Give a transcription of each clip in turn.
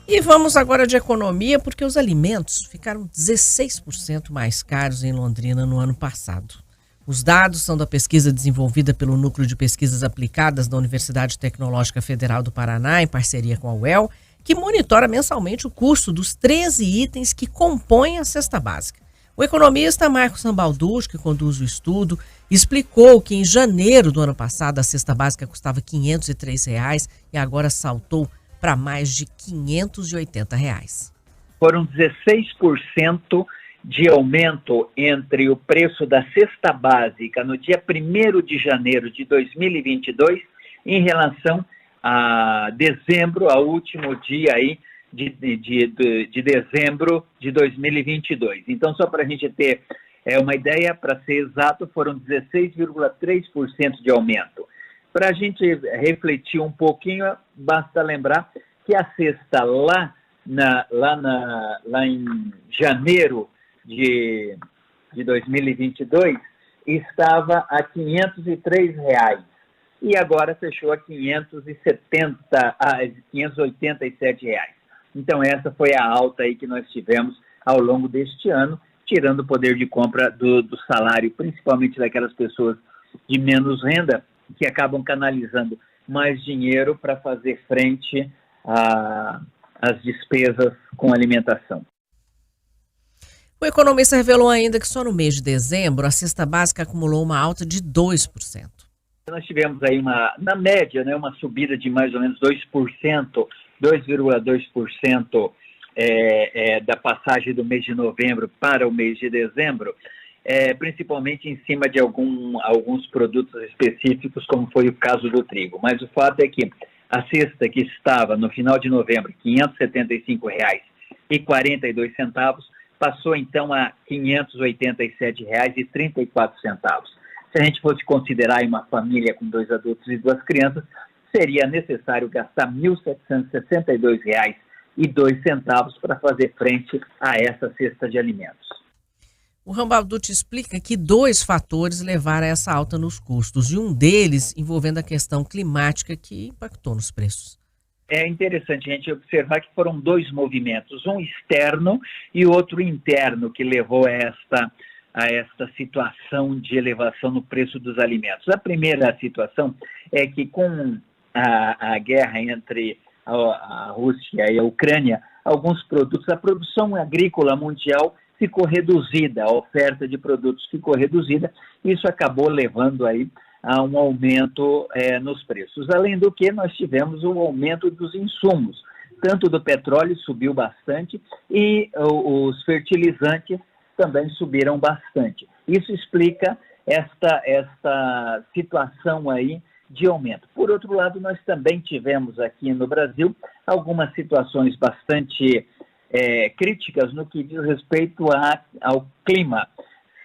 E vamos agora de economia, porque os alimentos ficaram 16% mais caros em Londrina no ano passado. Os dados são da pesquisa desenvolvida pelo Núcleo de Pesquisas Aplicadas da Universidade Tecnológica Federal do Paraná, em parceria com a UEL, que monitora mensalmente o custo dos 13 itens que compõem a cesta básica. O economista Marcos Sambalducci, que conduz o estudo, explicou que em janeiro do ano passado a cesta básica custava R$ 503 e agora saltou para mais de R$ 580. Foram 16% de aumento entre o preço da cesta básica no dia 1º de janeiro de 2022 em relação a dezembro, ao último dia aí de dezembro de 2022. Então, só para a gente ter uma ideia, para ser exato, foram 16,3% de aumento. Para a gente refletir um pouquinho, basta lembrar que a cesta lá em janeiro de 2022 estava a R$ 503 e agora fechou a R$ 587. Então essa foi a alta aí que nós tivemos ao longo deste ano, tirando o poder de compra do salário, principalmente daquelas pessoas de menos renda, que acabam canalizando mais dinheiro para fazer frente às despesas com alimentação. O economista revelou ainda que só no mês de dezembro a cesta básica acumulou uma alta de 2%. Nós tivemos aí na média, uma subida de mais ou menos 2,2% da passagem do mês de novembro para o mês de dezembro, principalmente em cima de alguns produtos específicos, como foi o caso do trigo. Mas o fato é que a cesta que estava no final de novembro, R$ 575,42, passou então a R$ 587,34. Se a gente fosse considerar uma família com 2 adultos e 2 crianças, seria necessário gastar R$ 1.762,02 para fazer frente a essa cesta de alimentos. O Sambalducci explica que 2 fatores levaram a essa alta nos custos, e um deles envolvendo a questão climática que impactou nos preços. É interessante a gente observar que foram 2 movimentos, um externo e outro interno, que levou a esta situação de elevação no preço dos alimentos. A primeira situação é que com a guerra entre a Rússia e a Ucrânia, alguns produtos, a produção agrícola mundial ficou reduzida, a oferta de produtos ficou reduzida, isso acabou levando aí a um aumento nos preços. Além do que, nós tivemos o aumento dos insumos, tanto do petróleo subiu bastante e os fertilizantes também subiram bastante. Isso explica esta situação aí de aumento. Por outro lado, nós também tivemos aqui no Brasil algumas situações bastante críticas no que diz respeito ao clima.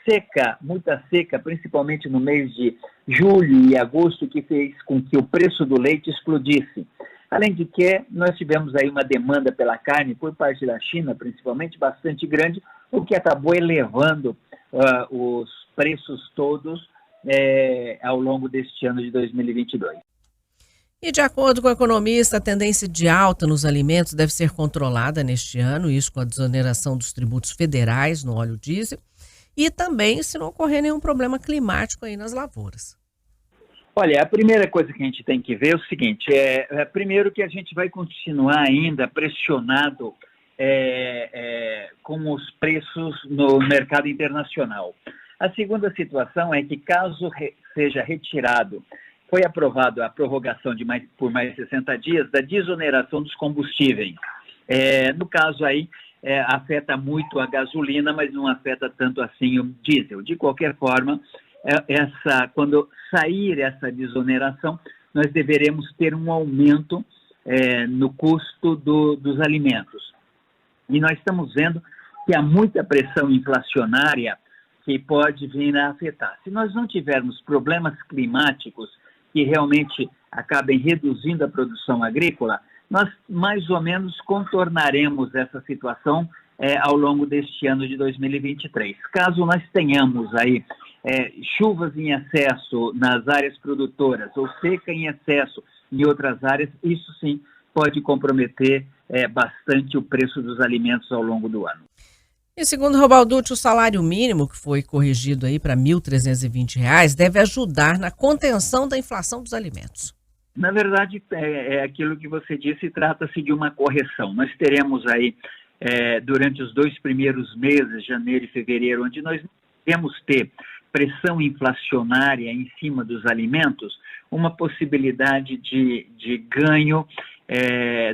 Seca, muita seca, principalmente no mês de julho e agosto, que fez com que o preço do leite explodisse. Além de que, nós tivemos aí uma demanda pela carne por parte da China, principalmente, bastante grande, o que acabou elevando os preços todos ao longo deste ano de 2022. E de acordo com o economista, a tendência de alta nos alimentos deve ser controlada neste ano, isso com a desoneração dos tributos federais no óleo diesel, e também se não ocorrer nenhum problema climático aí nas lavouras. Olha, a primeira coisa que a gente tem que ver é o seguinte, primeiro que a gente vai continuar ainda pressionado com os preços no mercado internacional. A segunda situação é que caso seja retirado, foi aprovado a prorrogação por mais 60 dias da desoneração dos combustíveis. No caso aí, afeta muito a gasolina, mas não afeta tanto assim o diesel. De qualquer forma, quando sair essa desoneração, nós deveremos ter um aumento no custo dos alimentos. E nós estamos vendo que há muita pressão inflacionária que pode vir a afetar. Se nós não tivermos problemas climáticos que realmente acabem reduzindo a produção agrícola, nós mais ou menos contornaremos essa situação ao longo deste ano de 2023. Caso nós tenhamos aí chuvas em excesso nas áreas produtoras ou seca em excesso em outras áreas, isso sim pode comprometer bastante o preço dos alimentos ao longo do ano. E segundo o Robalducci, o salário mínimo, que foi corrigido aí para R$ 1.320, deve ajudar na contenção da inflação dos alimentos. Na verdade, é aquilo que você disse, trata-se de uma correção. Nós teremos aí, durante os 2 primeiros meses, janeiro e fevereiro, onde nós devemos ter pressão inflacionária em cima dos alimentos, uma possibilidade de ganho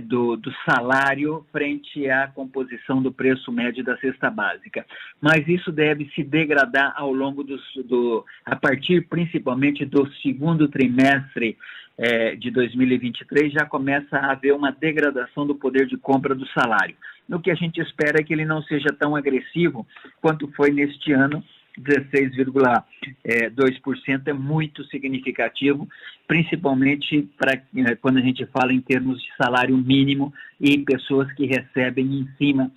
do salário frente à composição do preço médio da cesta básica. Mas isso deve se degradar ao longo a partir principalmente do segundo trimestre de 2023, já começa a haver uma degradação do poder de compra do salário. O que a gente espera é que ele não seja tão agressivo quanto foi neste ano. 16,2% é muito significativo, principalmente para quando a gente fala em termos de salário mínimo e pessoas que recebem em cima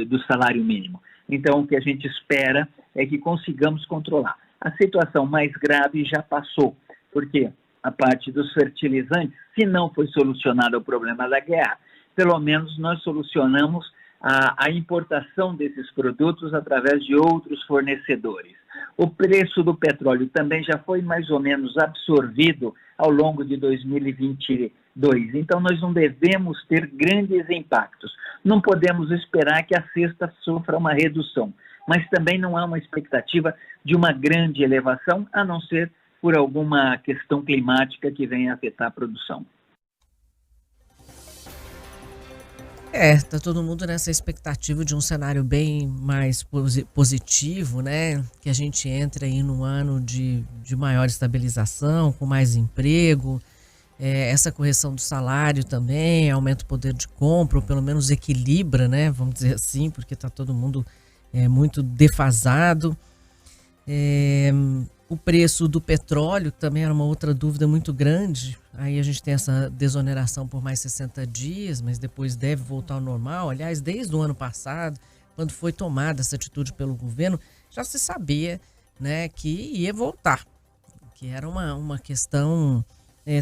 do salário mínimo. Então, o que a gente espera é que consigamos controlar. A situação mais grave já passou, porque a parte dos fertilizantes, se não foi solucionado o problema da guerra, pelo menos nós solucionamos a importação desses produtos através de outros fornecedores. O preço do petróleo também já foi mais ou menos absorvido ao longo de 2022. Então, nós não devemos ter grandes impactos. Não podemos esperar que a cesta sofra uma redução, mas também não há uma expectativa de uma grande elevação, a não ser por alguma questão climática que venha afetar a produção. Tá todo mundo nessa expectativa de um cenário bem mais positivo, né? Que a gente entre aí num ano de maior estabilização, com mais emprego, essa correção do salário também, aumenta o poder de compra, ou pelo menos equilibra, né? Vamos dizer assim, porque tá todo mundo muito defasado. O preço do petróleo também era uma outra dúvida muito grande. Aí a gente tem essa desoneração por mais 60 dias, mas depois deve voltar ao normal. Aliás, desde o ano passado, quando foi tomada essa atitude pelo governo, já se sabia, né, que ia voltar, que era uma questão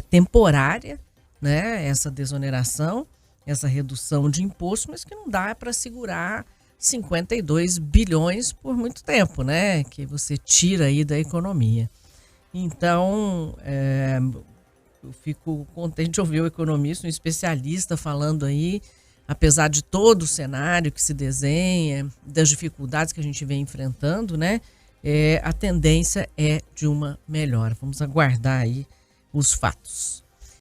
temporária, né, essa desoneração, essa redução de imposto, mas que não dá para segurar 52 bilhões por muito tempo, né? Que você tira aí da economia. Então, eu fico contente de ouvir o economista, um especialista falando aí, apesar de todo o cenário que se desenha, das dificuldades que a gente vem enfrentando, né? A tendência é de uma melhora. Vamos aguardar aí os fatos.